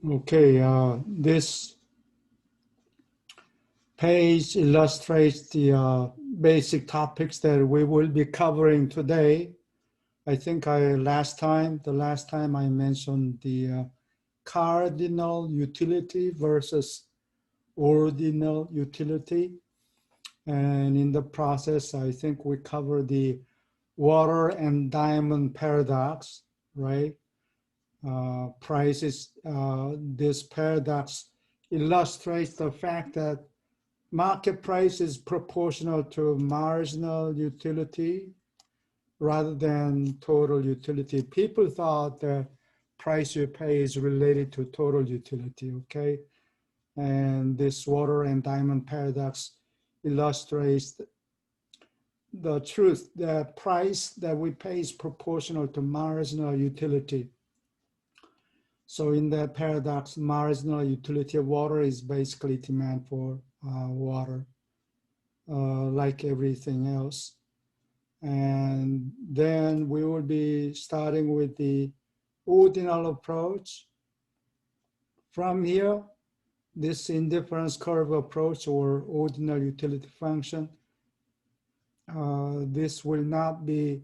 Okay, this page illustrates the basic topics that we will be covering today. I think the last time I mentioned the cardinal utility versus ordinal utility. And in the process, I think we covered the water and diamond paradox, right? This paradox illustrates the fact that market price is proportional to marginal utility rather than total utility. People thought the price you pay is related to total utility, okay? And this water and diamond paradox illustrates the truth that price that we pay is proportional to marginal utility. So in that paradox, marginal utility of water is basically demand for water, like everything else. And then we will be starting with the ordinal approach. From here, this indifference curve approach or ordinal utility function, this will not be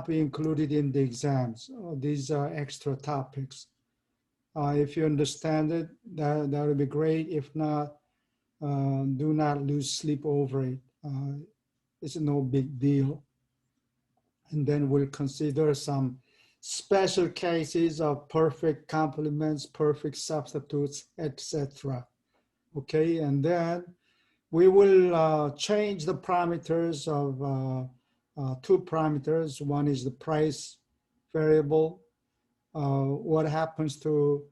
included in the exams. These are extra topics. If you understand it, that would be great. If not, do not lose sleep over it. It's no big deal. And then we'll consider some special cases of perfect complements, perfect substitutes, etc. Okay, and then we will change the parameters of two parameters. One is the price variable. What happens to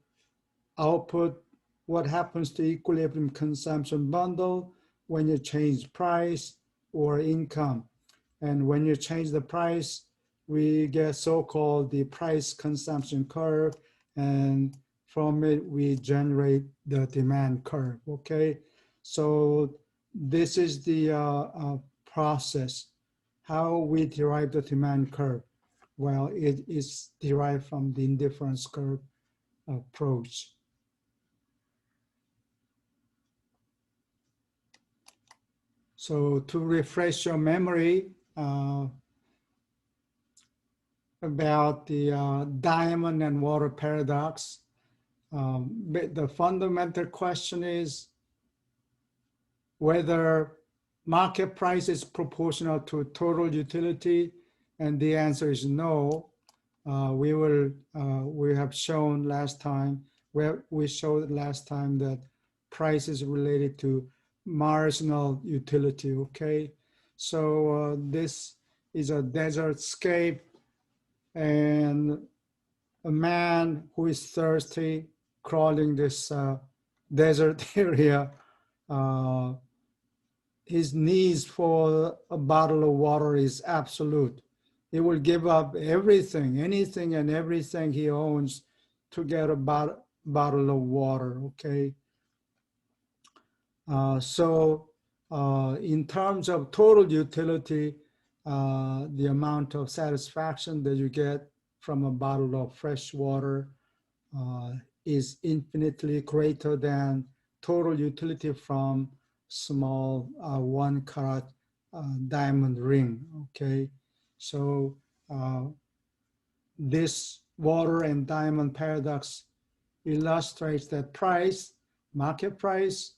output? What happens to equilibrium consumption bundle when you change price or income? And when you change the price, we get so-called the price consumption curve. And from it, we generate the demand curve, okay? So this is the process, how we derive the demand curve. Well, it is derived from the indifference curve approach. So to refresh your memory about the diamond and water paradox, the fundamental question is whether market price is proportional to total utility, and the answer is no. We have shown last time, we showed last time that price is related to marginal utility, okay? So this is a desert scape, and a man who is thirsty crawling this desert area, his needs for a bottle of water is absolute. He will give up everything, anything and everything he owns to get a bottle of water, okay? In terms of total utility, the amount of satisfaction that you get from a bottle of fresh water is infinitely greater than total utility from small 1 carat diamond ring, okay? So this water and diamond paradox illustrates that market price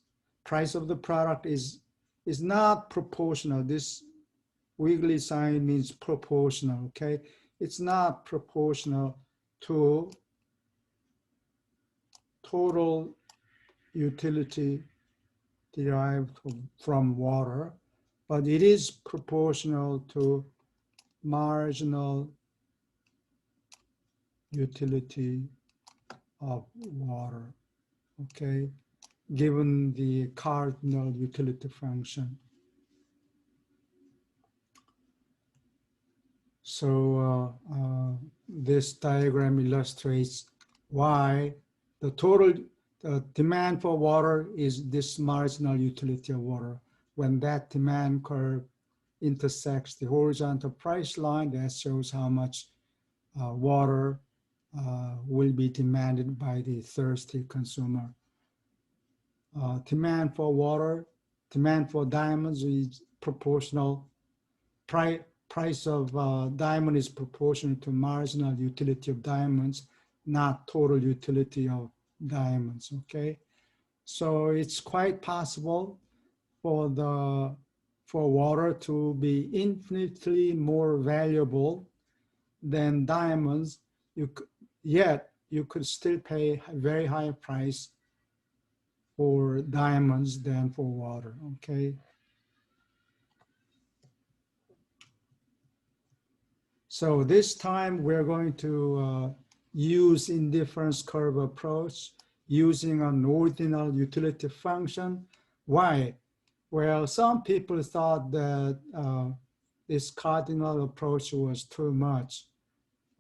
of the product is not proportional. This wiggly sign means proportional, okay? It's not proportional to total utility derived from water, but it is proportional to marginal utility of water, okay, given the cardinal utility function. So this diagram illustrates why the total demand for water is this marginal utility of water. When that demand curve intersects the horizontal price line, that shows how much water will be demanded by the thirsty consumer. Demand for water, demand for diamonds is proportional. Price of diamond is proportional to marginal utility of diamonds, not total utility of diamonds, okay? So it's quite possible for water to be infinitely more valuable than diamonds, yet you could still pay a very high price for diamonds than for water, okay? So this time we're going to use indifference curve approach using an ordinal utility function. Why? Well, some people thought that this cardinal approach was too much.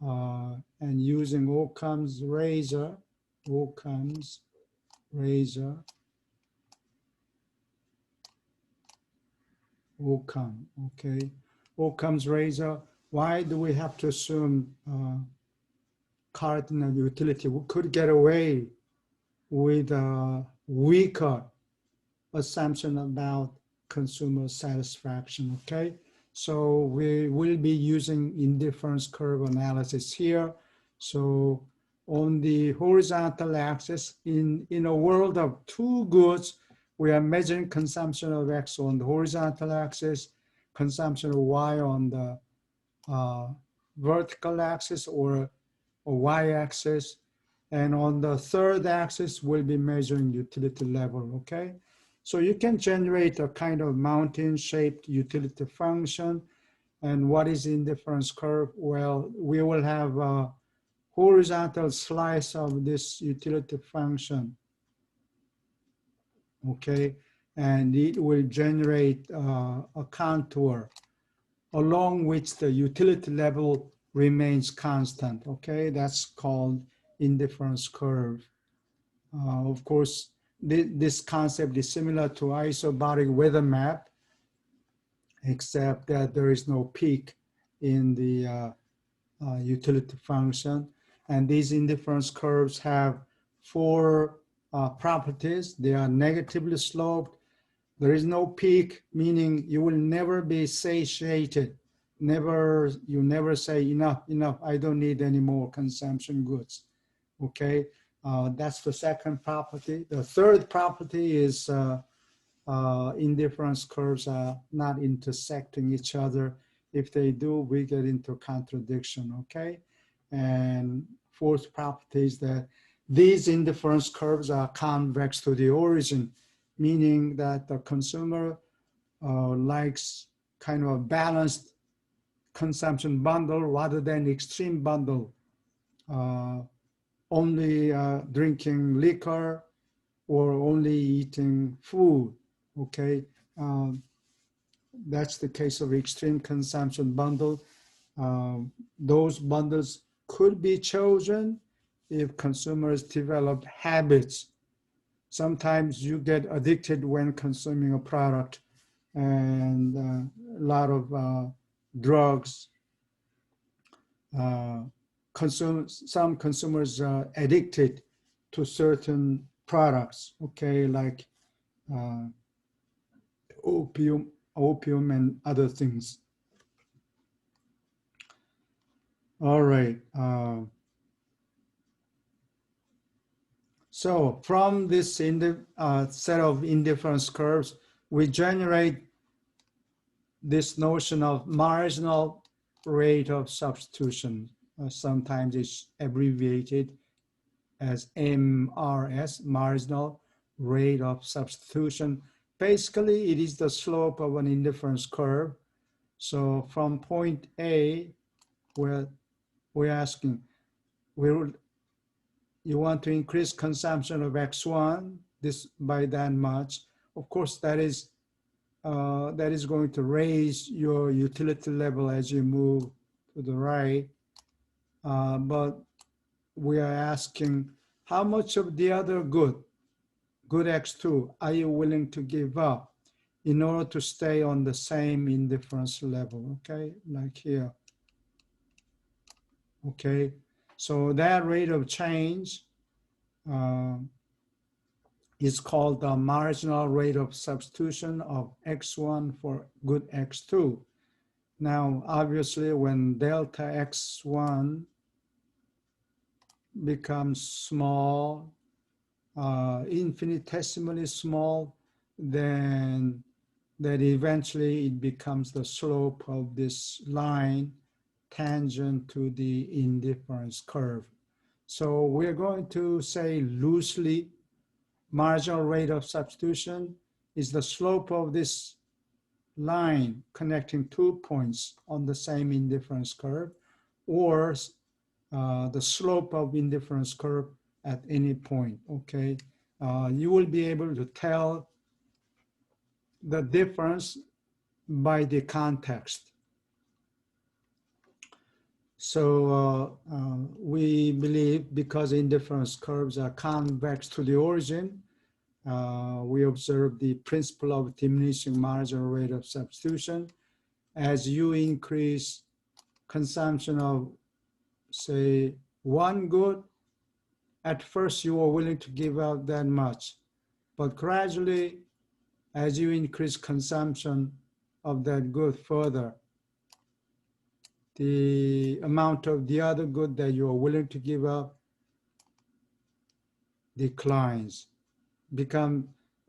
And using Occam's razor, Occam's razor, Occam, okay? Occam's razor, why do we have to assume cardinal utility? We could get away with a weaker assumption about consumer satisfaction, okay? So we will be using indifference curve analysis here. So on the horizontal axis, in a world of two goods, we are measuring consumption of X on the horizontal axis, consumption of Y on the vertical axis or Y-axis. And on the third axis, we'll be measuring utility level, okay? So you can generate a kind of mountain-shaped utility function. And what is indifference curve? Well, we will have a horizontal slice of this utility function, okay? And it will generate a contour along which the utility level remains constant, okay? That's called indifference curve. Of course, this concept is similar to isobaric weather map, except that there is no peak in the utility function. And these indifference curves have four properties. They are negatively sloped. There is no peak, meaning you will never be satiated. You never say enough, I don't need any more consumption goods, okay? That's the second property. The third property is indifference curves are not intersecting each other. If they do, we get into contradiction, okay? And fourth property is that these indifference curves are convex to the origin, meaning that the consumer likes kind of a balanced consumption bundle rather than extreme bundle, only drinking liquor or only eating food, okay? That's the case of extreme consumption bundle. Those bundles could be chosen if consumers develop habits. Sometimes you get addicted when consuming a product, and a lot of drugs. Some consumers are addicted to certain products, okay, like opium and other things. All right. So from this set of indifference curves, we generate this notion of marginal rate of substitution. Sometimes it's abbreviated as MRS, marginal rate of substitution. Basically, it is the slope of an indifference curve. So from point A, where we're asking, you want to increase consumption of X1 by that much. Of course, that is going to raise your utility level as you move to the right. But we are asking, how much of the other good X2 are you willing to give up in order to stay on the same indifference level, okay? Like here, okay? So that rate of change is called the marginal rate of substitution of x1 for good x2. Now, obviously, when delta x1 becomes small, infinitesimally small, then that eventually it becomes the slope of this line tangent to the indifference curve. So we're going to say loosely marginal rate of substitution is the slope of this line connecting 2 points on the same indifference curve, or the slope of indifference curve at any point, okay? You will be able to tell the difference by the context. So we believe because indifference curves are convex to the origin, we observe the principle of diminishing marginal rate of substitution. As you increase consumption of, say, one good, at first you are willing to give out that much, but gradually, as you increase consumption of that good further, the amount of the other good that you are willing to give up declines,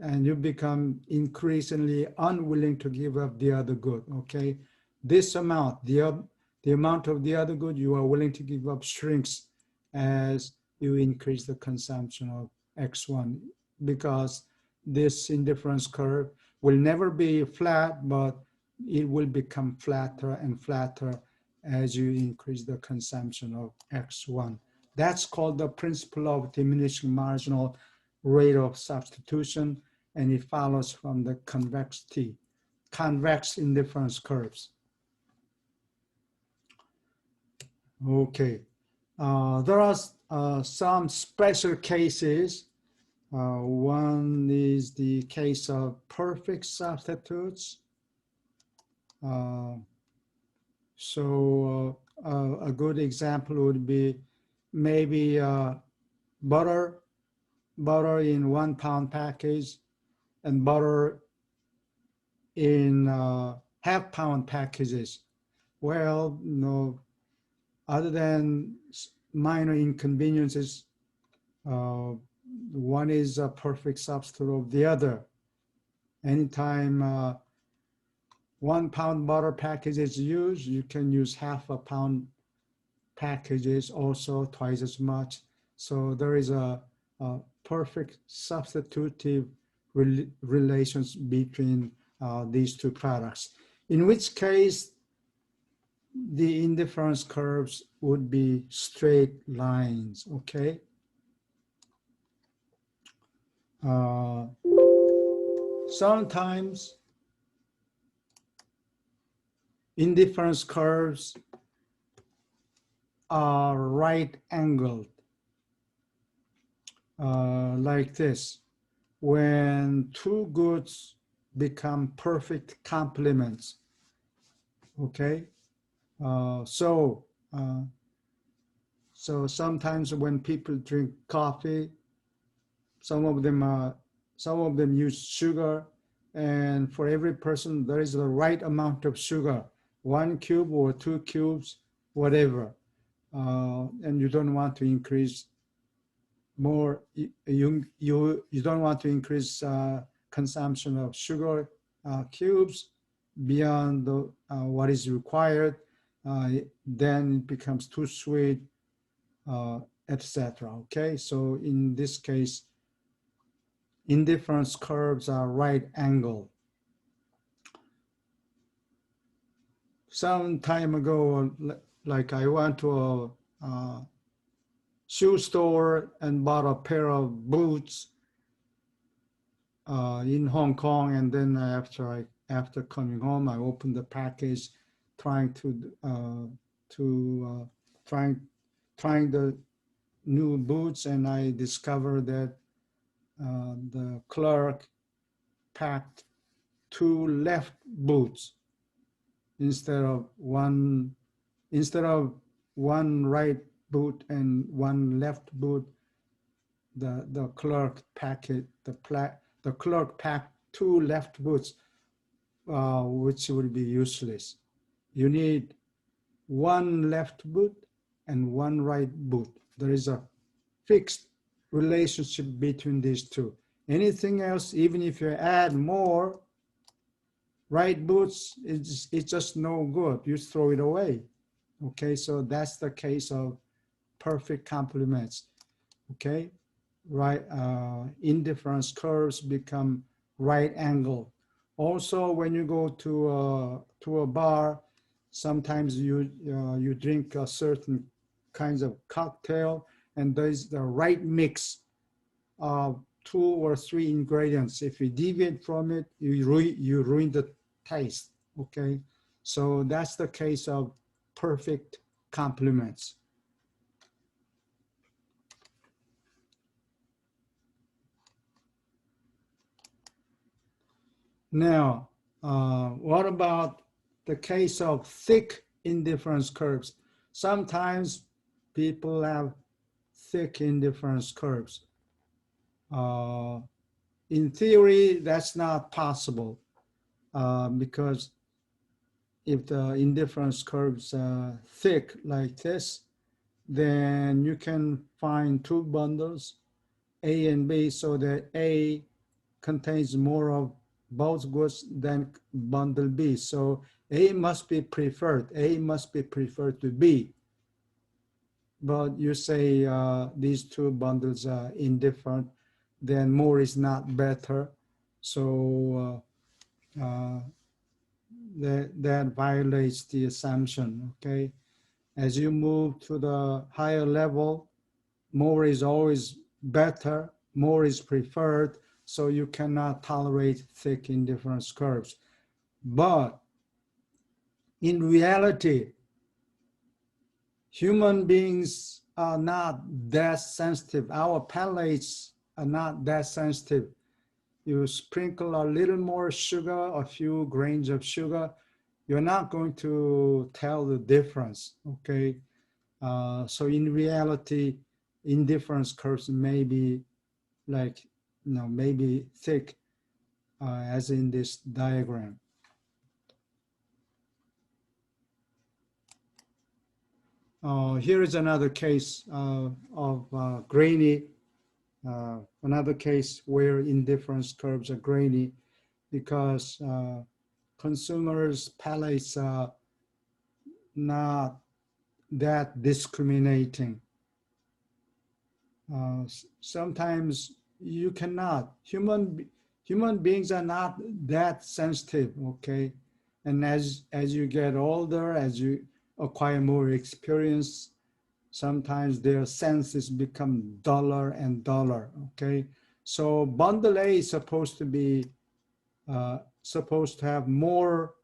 and you become increasingly unwilling to give up the other good, okay? This amount, the amount of the other good you are willing to give up shrinks as you increase the consumption of X1, because this indifference curve will never be flat, but it will become flatter and flatter as you increase the consumption of X1. That's called the principle of diminishing marginal rate of substitution, and it follows from the convex indifference curves. Okay, there are some special cases. One is the case of perfect substitutes. So a good example would be maybe butter in 1 pound package and butter in half-pound packages. Well, other than minor inconveniences, one is a perfect substitute of the other. Anytime 1 pound butter package is used, you can use half a pound packages also twice as much. So there is a perfect substitutive relations between these two products, in which case the indifference curves would be straight lines, okay? Sometimes indifference curves are right angled, like this. When two goods become perfect complements, okay? So sometimes when people drink coffee, some of them use sugar, and for every person there is the right amount of sugar, 1 cube or 2 cubes, whatever, and you don't want to increase more. You don't want to increase consumption of sugar cubes beyond what is required. Then it becomes too sweet, etc. Okay, so in this case, indifference curves are right angled. Some time ago, like I went to a shoe store and bought a pair of boots in Hong Kong, and then after coming home, I opened the package, trying the new boots, and I discovered that the clerk packed 2 left boots instead of one right boot and one left boot, the clerk packet, the clerk packed two left boots, which would be useless. You need one left boot and one right boot. There is a fixed relationship between these two. Anything else, even if you add more right boots, it's just no good. You throw it away. Okay, so that's the case of perfect complements. Okay, right, indifference curves become right angle. Also, when you go to a bar, sometimes you drink a certain kinds of cocktail, and there's the right mix of two or three ingredients. If you deviate from it, you ruin the taste. Okay, so that's the case of perfect complements. Now, what about the case of thick indifference curves? Sometimes people have thick indifference curves. In theory, that's not possible because if the indifference curves are thick like this, then you can find two bundles, A and B, so that A contains more of both goods than bundle B. So A must be preferred. A must be preferred to B. But you say these two bundles are indifferent, then more is not better. So that violates the assumption, okay? As you move to the higher level, more is always better, more is preferred, so you cannot tolerate thick indifference curves. But in reality, human beings are not that sensitive. Our palates are not that sensitive. You sprinkle a little more sugar, a few grains of sugar, you're not going to tell the difference, okay? So in reality, indifference curves may be like, maybe thick, as in this diagram. Here is another case of grainy, another case where indifference curves are grainy because consumers' palates are not that discriminating. Sometimes you cannot. Human beings are not that sensitive, okay? And as you get older, as you acquire more experience, sometimes their senses become duller and duller, okay? So bundle A is supposed to have more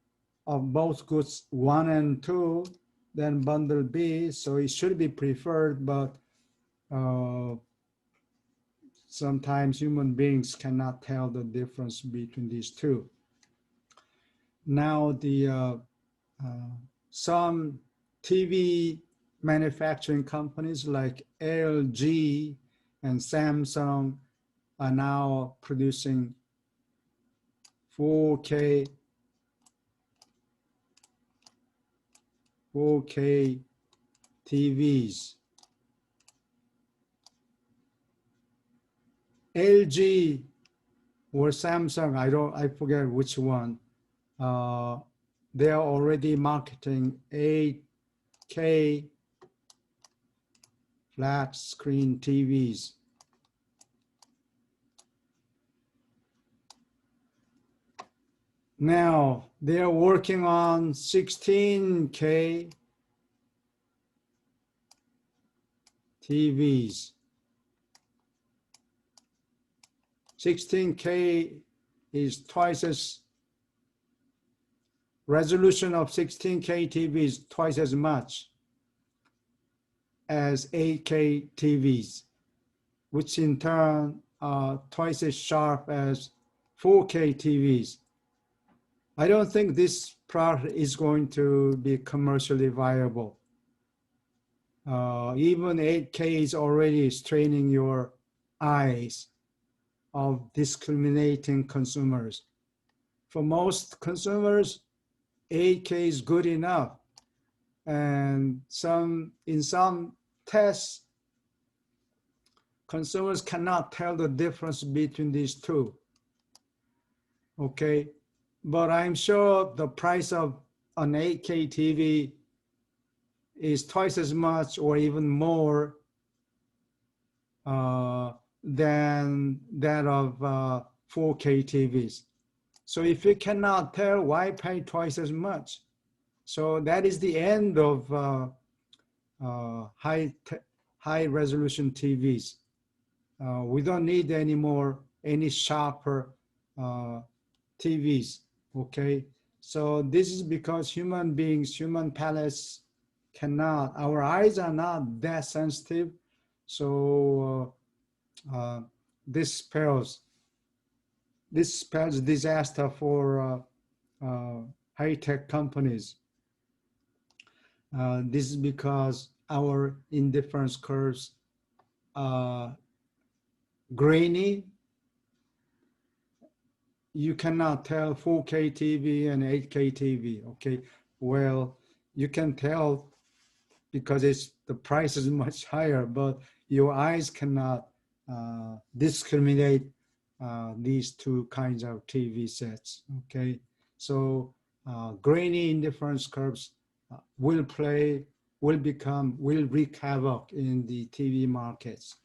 of both goods 1 and 2 than bundle B, so it should be preferred, but sometimes human beings cannot tell the difference between these two. Now, some TV manufacturing companies like LG and Samsung are now producing 4K TVs. LG or Samsung, I forget which one, they are already marketing 8K flat screen TVs. Now they're working on 16K TVs. 16K is twice as, resolution of 16K TV is twice as much as 8K TVs, which in turn are twice as sharp as 4K TVs. I don't think this product is going to be commercially viable. Even 8K is already straining your eyes of discriminating consumers. For most consumers, 8K is good enough. And in some tests, consumers cannot tell the difference between these two. Okay, but I'm sure the price of an 8K TV is twice as much or even more than that of 4K TVs. So if you cannot tell, why pay twice as much? So that is the end of high resolution TVs. We don't need any sharper TVs. Okay, so this is because human palates our eyes are not that sensitive. So this spells disaster for high-tech companies. This is because our indifference curves are grainy. You cannot tell 4K TV and 8K TV. Okay, well, you can tell because the price is much higher, but your eyes cannot discriminate these two kinds of TV sets. Okay, so grainy indifference curves will wreak havoc in the TV markets.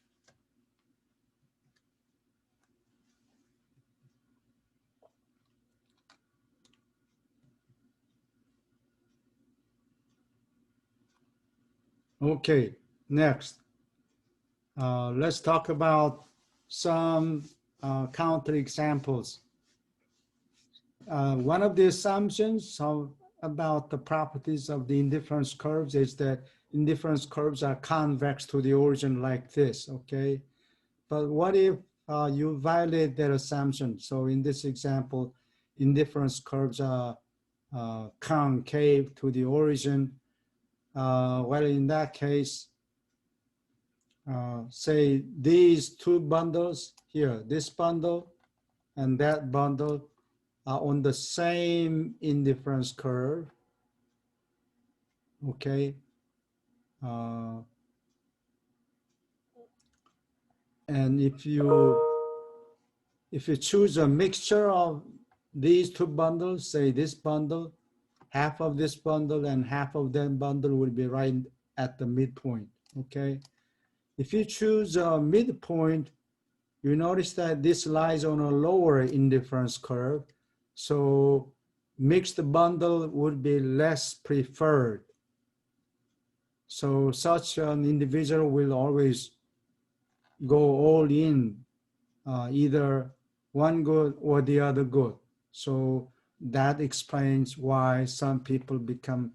Okay, next, let's talk about some counter examples. One of the assumptions about the properties of the indifference curves is that indifference curves are convex to the origin like this, okay? But what if you violate that assumption? So in this example, indifference curves are concave to the origin. Well, in that case, say these two bundles here, this bundle and that bundle are on the same indifference curve, okay? And if you choose a mixture of these two bundles, say this bundle, half of this bundle and half of that bundle will be right at the midpoint, okay? If you choose a midpoint, you notice that this lies on a lower indifference curve, so mixed bundle would be less preferred. So such an individual will always go all in, either one good or the other good. So that explains why some people become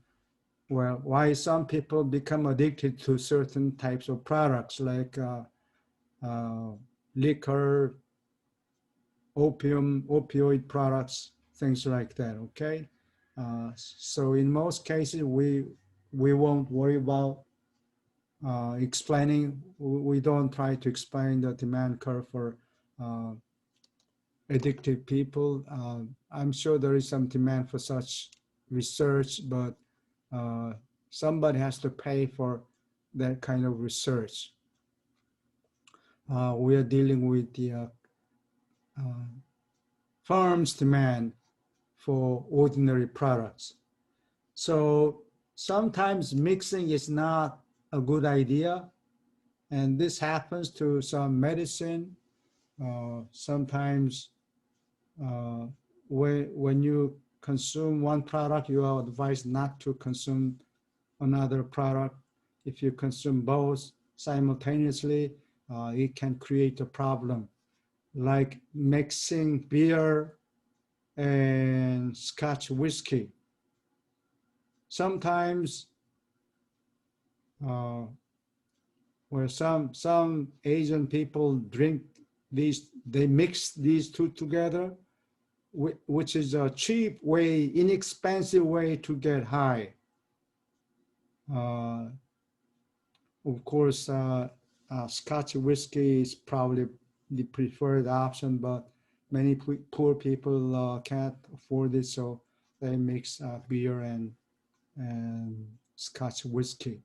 addicted to certain types of products like liquor, opioid products, things like that, okay? So in most cases, we won't worry about explaining. We don't try to explain the demand curve for addictive people. I'm sure there is some demand for such research, but somebody has to pay for that kind of research. We are dealing with the firm's demand for ordinary products. So sometimes mixing is not a good idea, and this happens to some medicine. Sometimes when you consume one product, you are advised not to consume another product. If you consume both simultaneously, it can create a problem, like mixing beer and Scotch whiskey. Sometimes, where some Asian people drink these, they mix these two together, which is a cheap way, inexpensive way to get high. Of course, Scotch whiskey is probably the preferred option, but many poor people can't afford it, so they mix beer and Scotch whiskey,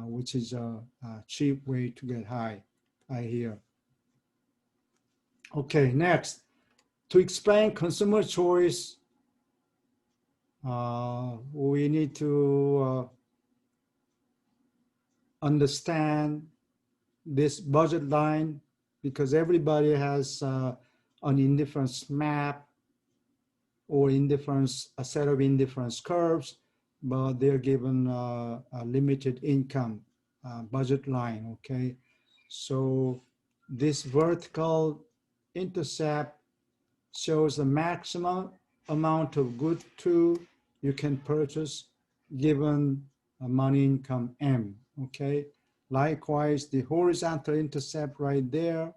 which is a cheap way to get high, I hear. Okay, next, to explain consumer choice, we need to understand this budget line because everybody has an indifference map or indifference, a set of indifference curves, but they're given a limited income budget line, okay? So this vertical intercept shows the maximum amount of good to you can purchase given a money income M, okay? Likewise, the horizontal intercept right there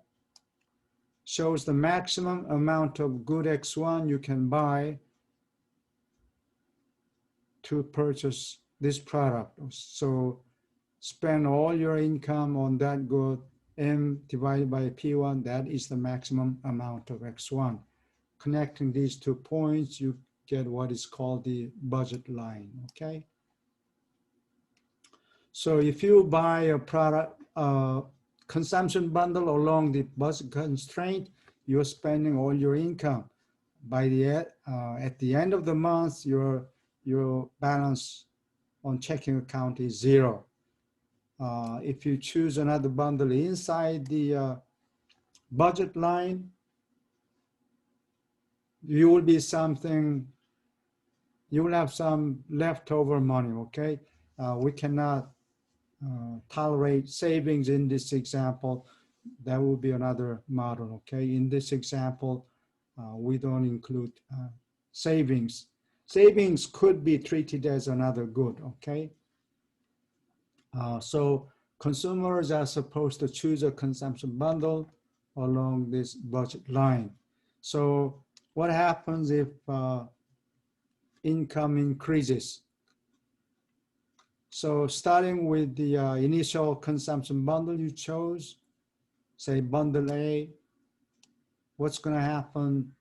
shows the maximum amount of good X1 you can buy to purchase this product. So spend all your income on that good, M divided by P1, that is the maximum amount of X1. Connecting these 2 points, you get what is called the budget line, okay? So if you buy a product, consumption bundle along the budget constraint, you're spending all your income. By at the end of the month, your balance on checking account is 0. If you choose another bundle inside the budget line, you will be something, you will have some leftover money, okay? We cannot tolerate savings in this example. That will be another model, okay? In this example, we don't include savings. Savings could be treated as another good, okay? So consumers are supposed to choose a consumption bundle along this budget line. So what happens if income increases? So starting with the initial consumption bundle you chose, say bundle A, what's going to happen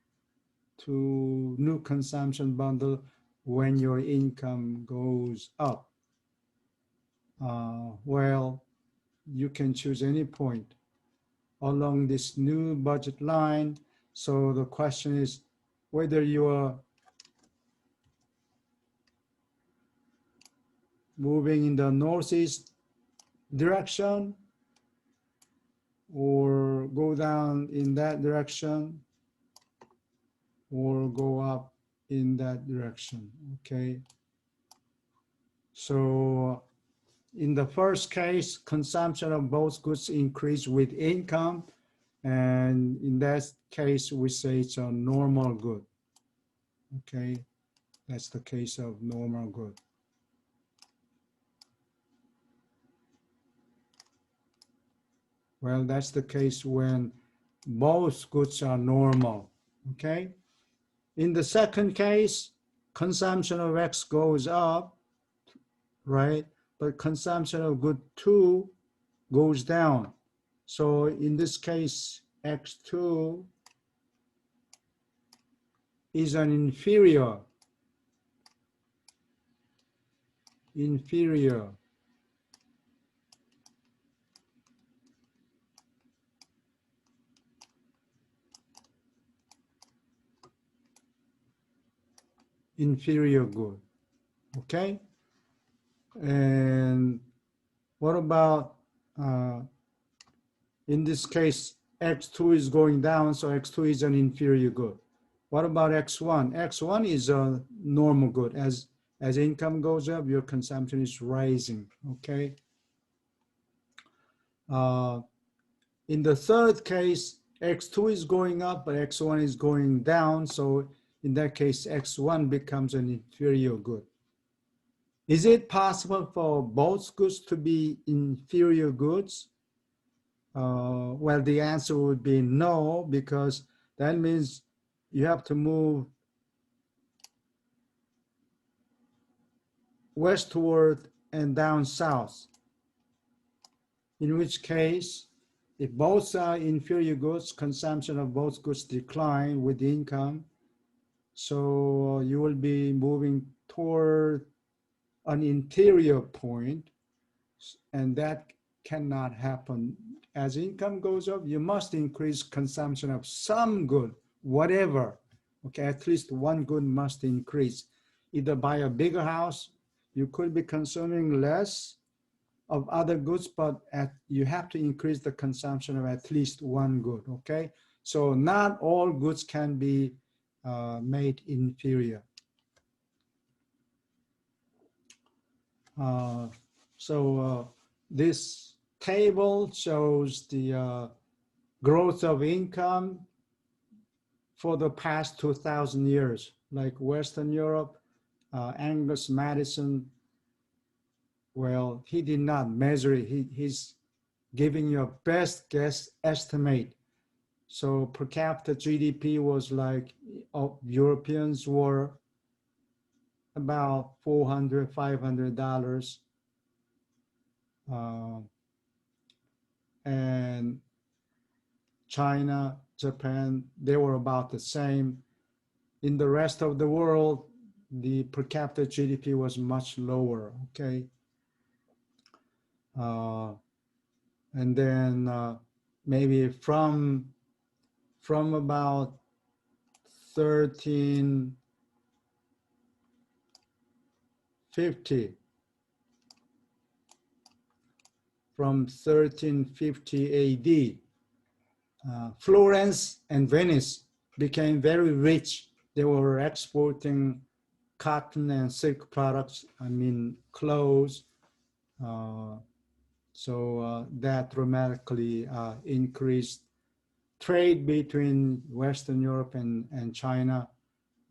to new consumption bundle when your income goes up? Well, you can choose any point along this new budget line. So the question is whether you are moving in the northeast direction or go down in that direction or go up in that direction, okay? So in the first case, consumption of both goods increase with income, and in that case, we say it's a normal good, okay? That's the case of normal good. Well, that's the case when both goods are normal, okay? In the second case, consumption of X goes up, right? But consumption of good 2 goes down. So in this case, X2 is an inferior good, okay? And what about, in this case, X2 is going down, so X2 is an inferior good. What about X1? X1 is a normal good. As income goes up, your consumption is rising, okay? In the third case, X2 is going up, but X1 is going down. So in that case, X1 becomes an inferior good. Is it possible for both goods to be inferior goods? Well, the answer would be no, because that means you have to move westward and down south. in which case, if both are inferior goods, consumption of both goods decline with income, so you will be moving toward an interior point, and that cannot happen. As income goes up, you must increase consumption of some good, whatever. Okay, at least one good must increase. Either buy a bigger house, you could be consuming less of other goods, but you have to increase the consumption of at least one good, okay? So not all goods can be made inferior. This table shows the growth of income for the past 2,000 years, like Western Europe, Angus Madison. Well, he did not measure it. He's giving you a best guess estimate. So per capita GDP was like, Europeans were about $400, $500. And China, Japan, they were about the same. In the rest of the world, the per capita GDP was much lower, okay? And then maybe from about 1350, from 1350 AD, Florence and Venice became very rich. They were exporting cotton and silk products, I mean clothes. So that dramatically increased trade between Western Europe and China,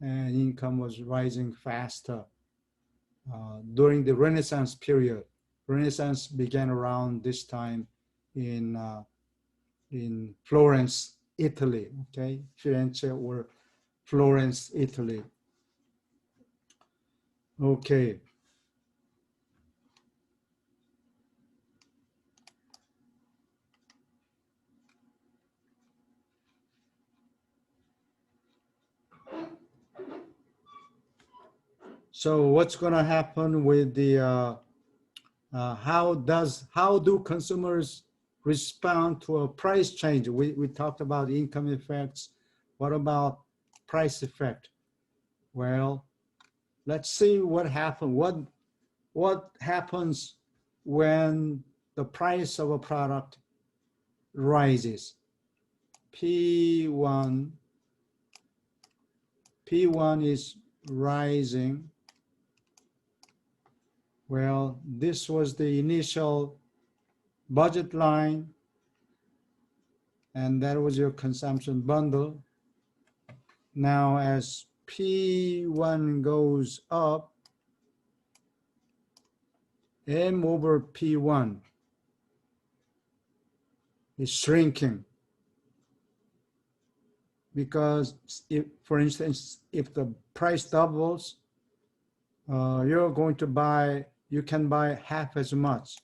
and income was rising faster. During the Renaissance period, Renaissance began around this time in Florence, Italy, okay? Firenze or Florence, Italy. Okay. So what's going to happen with the how do consumers respond to a price change? We talked about income effects. What about price effect? Well, let's see what happened. What happens when the price of a product rises? P1 is rising. Well, this was the initial budget line, and that was your consumption bundle. Now, as P1 goes up, M over P1 is shrinking, because if, for instance, if the price doubles, you can buy half as much.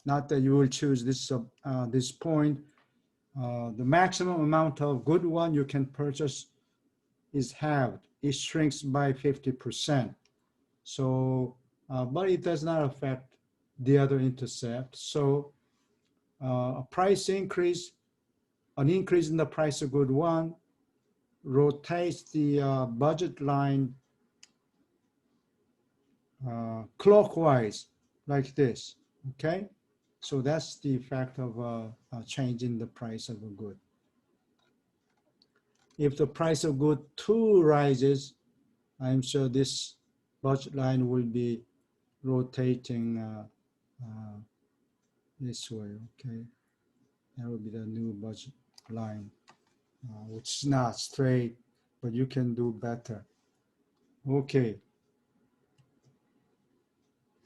Not that you will choose this point. The maximum amount of good one you can purchase is halved. It shrinks by 50%. So, but it does not affect the other intercept. So a price increase, an increase in the price of good one rotates the budget line clockwise like this, okay? So that's the effect of a change in the price of a good. If the price of good 2 rises, I'm sure this budget line will be rotating this way, okay? That will be the new budget line, which is not straight, but you can do better. Okay.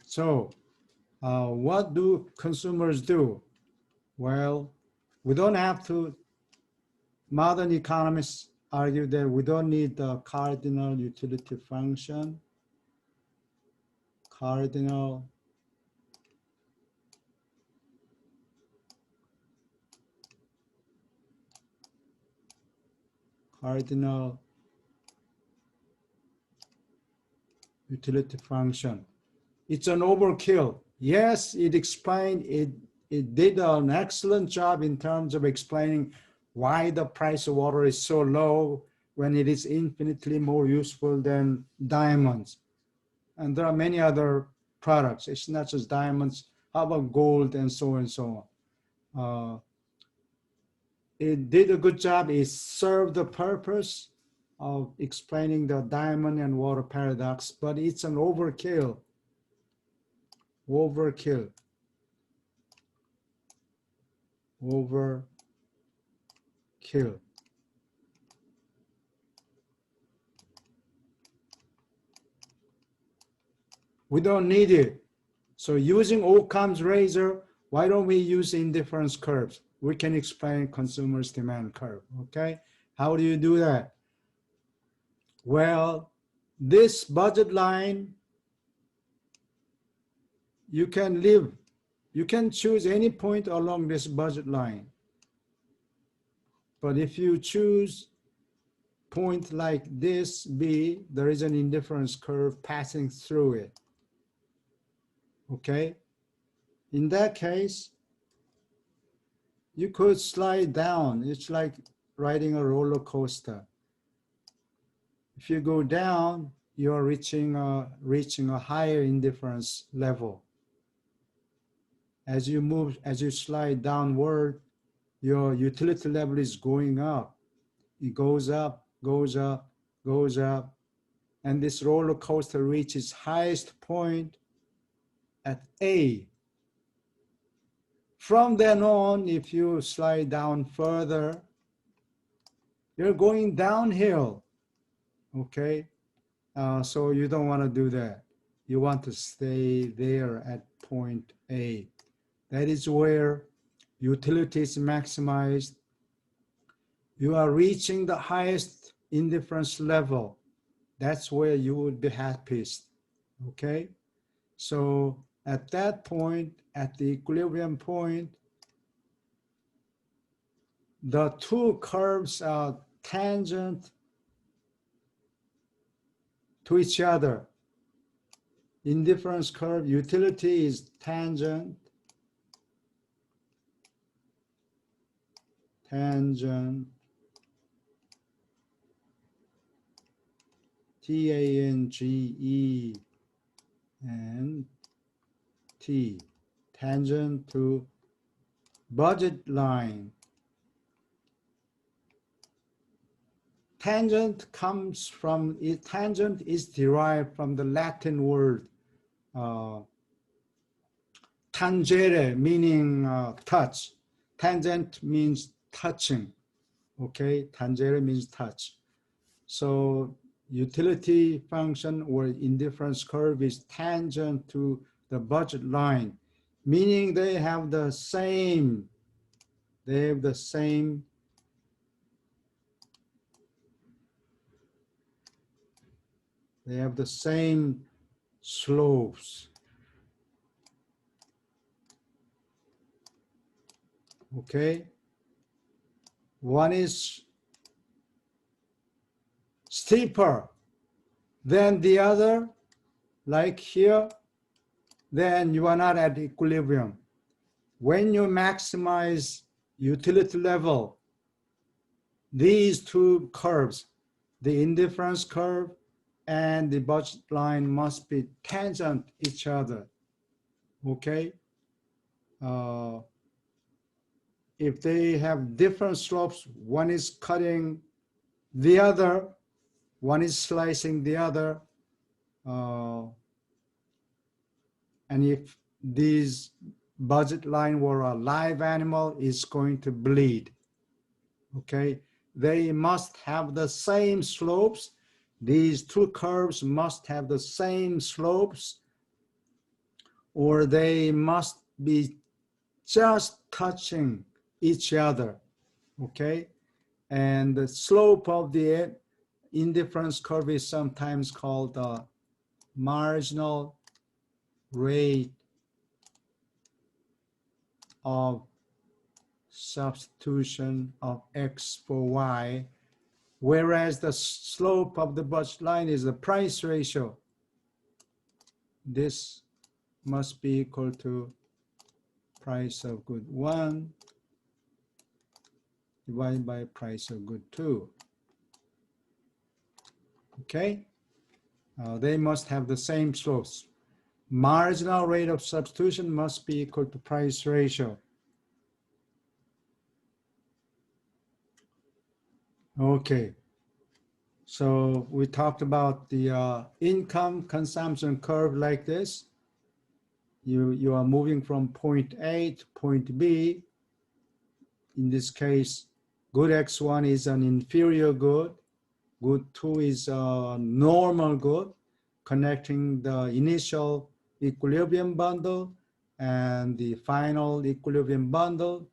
So what do consumers do? Well, we don't have to, modern economists argue that we don't need the cardinal utility function. Cardinal cardinal utility function. It's an overkill. Yes, it explained, it did an excellent job in terms of explaining why the price of water is so low when it is infinitely more useful than diamonds. And there are many other products. It's not just diamonds. How about gold and so on and so on? It did a good job. It served the purpose of explaining the diamond and water paradox, but it's an overkill. Overkill. Overkill. We don't need it. So using Occam's razor, why don't we use indifference curves? We can explain consumers' demand curve, okay? How do you do that? Well, this budget line, you can choose any point along this budget line. But if you choose point like this B, there is an indifference curve passing through it, okay? In that case, you could slide down. It's like riding a roller coaster. If you go down, you're reaching a higher indifference level. As you slide downward, your utility level is going up. It goes up, goes up, goes up, and this roller coaster reaches highest point at A. From then on, if you slide down further, you're going downhill, okay? So you don't want to do that. You want to stay there at point A. That is where utility is maximized. You are reaching the highest indifference level. That's where you would be happiest, okay? So at that point, at the equilibrium point, the two curves are tangent to each other. Indifference curve, utility is tangent, T-A-N-G-E and T, tangent to budget line. Tangent tangent is derived from the Latin word tangere, meaning touch. Tangent means touching, okay? Tangere means touch. So utility function or indifference curve is tangent to the budget line, meaning they have the same slopes, okay? One is steeper than the other, like here, then you are not at equilibrium. When you maximize utility level, these two curves, the indifference curve and the budget line, must be tangent each other, okay? If they have different slopes, one is cutting the other, one is slicing the other, and if this budget line were a live animal, it's going to bleed, okay? They must have the same slopes. These two curves must have the same slopes, or they must be just touching each other, okay? And the slope of the indifference curve is sometimes called the marginal rate of substitution of x for y, whereas the slope of the budget line is the price ratio. This must be equal to price of good 1 divided by price of good 2. Okay? They must have the same slopes. Marginal rate of substitution must be equal to price ratio. Okay. So we talked about the income consumption curve like this. You are moving from point A to point B. In this case, good X1 is an inferior good. Good 2 is a normal good, connecting the initial equilibrium bundle and the final equilibrium bundle.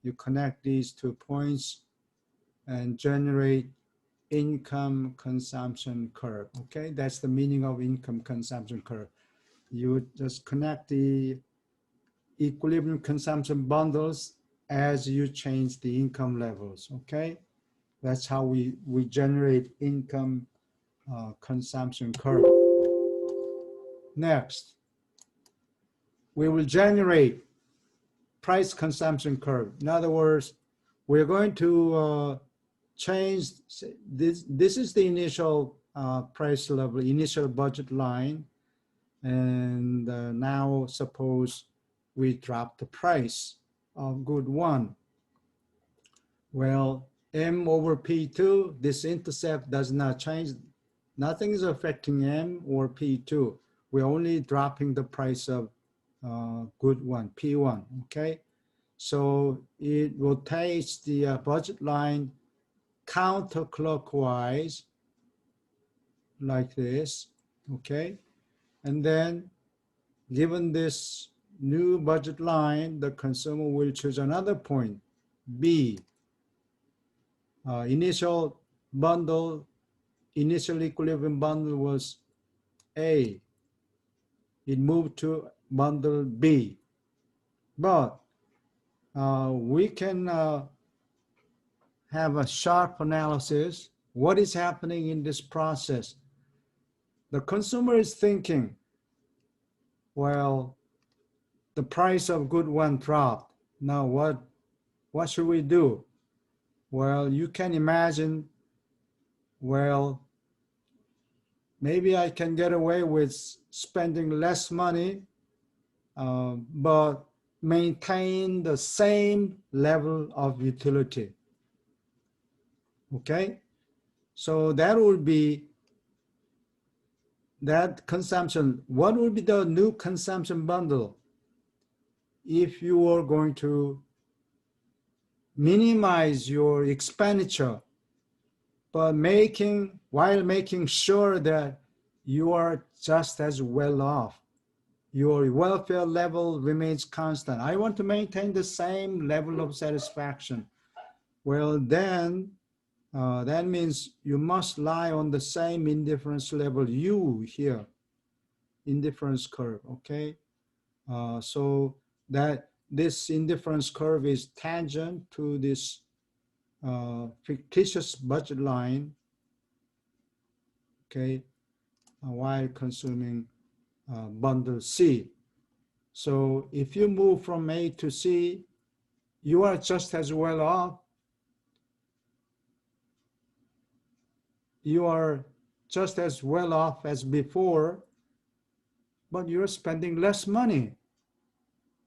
You connect these 2 points and generate income consumption curve. Okay, that's the meaning of income consumption curve. You just connect the equilibrium consumption bundles as you change the income levels. Okay, that's how we generate income consumption curve. Next, we will generate price consumption curve. In other words, we're going to change this. This is the initial price level, initial budget line. And now suppose we drop the price of good 1. Well, M over P2, this intercept does not change. Nothing is affecting M or P2. We're only dropping the price of good 1, P1, okay? So it rotates the budget line counterclockwise like this, okay? And then given this new budget line, the consumer will choose another point, B. Initial bundle, initial equilibrium bundle was A. It moved to bundle B. But we can have a sharp analysis. What is happening in this process? The consumer is thinking, well, the price of good 1 dropped. Now what should we do? Well, you can imagine, well, maybe I can get away with spending less money, but maintain the same level of utility. Okay? So that would be that consumption. What would be the new consumption bundle? If you are going to minimize your expenditure, but while making sure that you are just as well off. Your welfare level remains constant. I want to maintain the same level of satisfaction. Well, then that means you must lie on the same indifference level U here, indifference curve, okay? So that this indifference curve is tangent to this fictitious budget line, okay, while consuming bundle C. So if you move from A to C, you are just as well off. You are just as well off as before, but you're spending less money.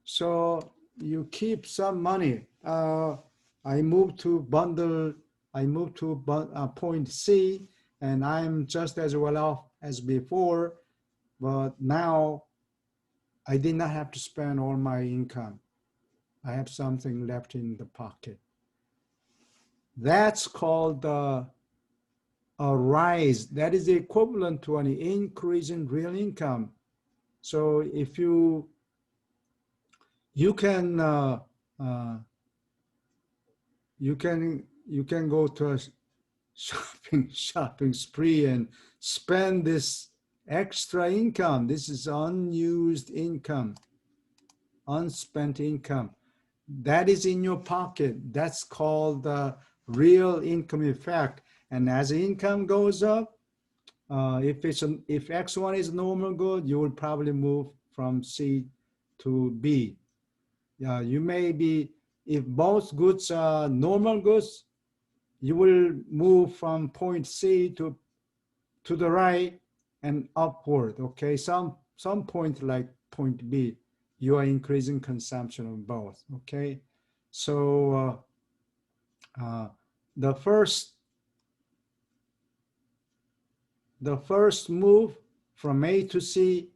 So you keep some money. I move to point C, and I'm just as well off as before, but now I did not have to spend all my income. I have something left in the pocket. That's called a rise. That is equivalent to an increase in real income. So if you can go to a shopping spree and spend this extra income. This is unused income, unspent income. That is in your pocket. That's called the real income effect. And as income goes up, if X1 is normal good, you will probably move from C to B. You may be, if both goods are normal goods, you will move from point C to the right and upward. Okay, some point like point B, you are increasing consumption of both. Okay, so the first move from A to C,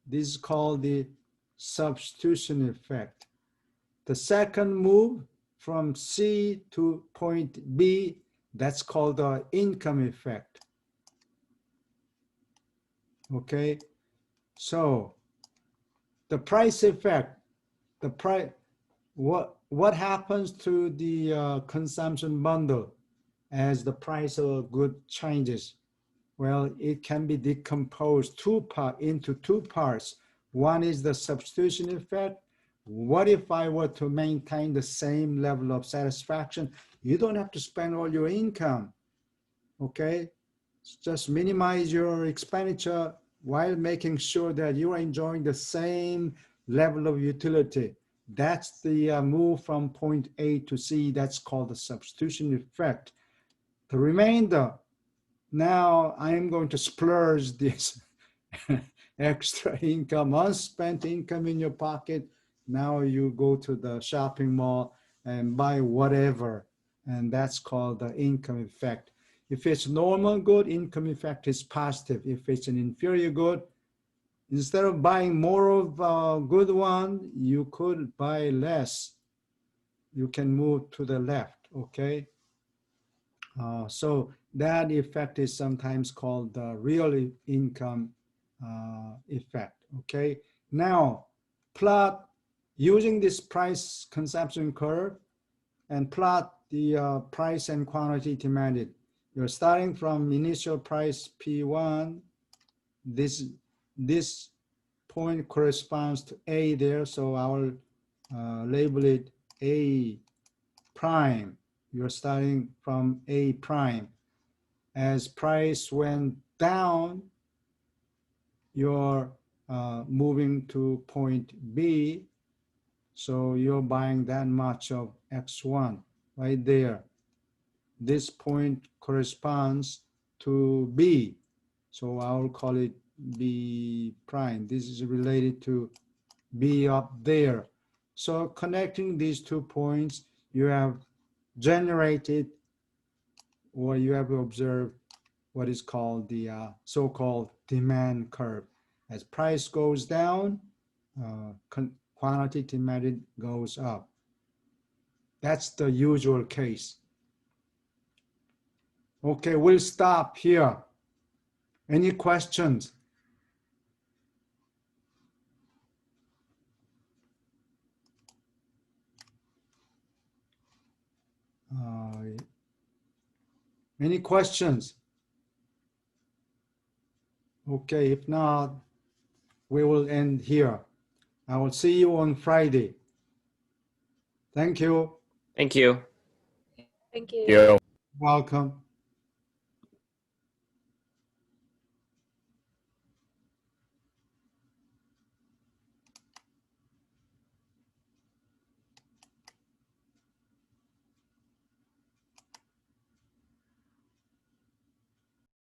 this is called the substitution effect. The second move from C to point B, that's called the income effect. Okay, so the price effect, the price, what happens to the consumption bundle as the price of a good changes? Well, it can be decomposed into two parts. One is the substitution effect. What if I were to maintain the same level of satisfaction? You don't have to spend all your income, okay? Just minimize your expenditure while making sure that you are enjoying the same level of utility. That's the move from point A to C. That's called the substitution effect. The remainder, now I'm going to splurge this extra income, unspent income in your pocket. Now you go to the shopping mall and buy whatever, and that's called the income effect. If it's normal good, income effect is positive. If it's an inferior good, instead of buying more of a good one, you could buy less. You can move to the left, okay? So that effect is sometimes called the real income effect, okay? Now, plot using this price consumption curve and plot the price and quantity demanded. You're starting from initial price P1. This point corresponds to A there, so I will label it A prime. You're starting from A prime. As price went down, you're moving to point B, so you're buying that much of X1 right there. This point corresponds to B, so I'll call it B prime. This is related to B up there. So connecting these 2 points, you have generated, or you have observed, what is called the so-called demand curve. As price goes down, quantity demanded goes up. That's the usual case. Okay, we'll stop here. Any questions? Any questions? Okay, if not, we will end here. I will see you on Friday. Thank you. Thank you. Thank you. Yo. Welcome.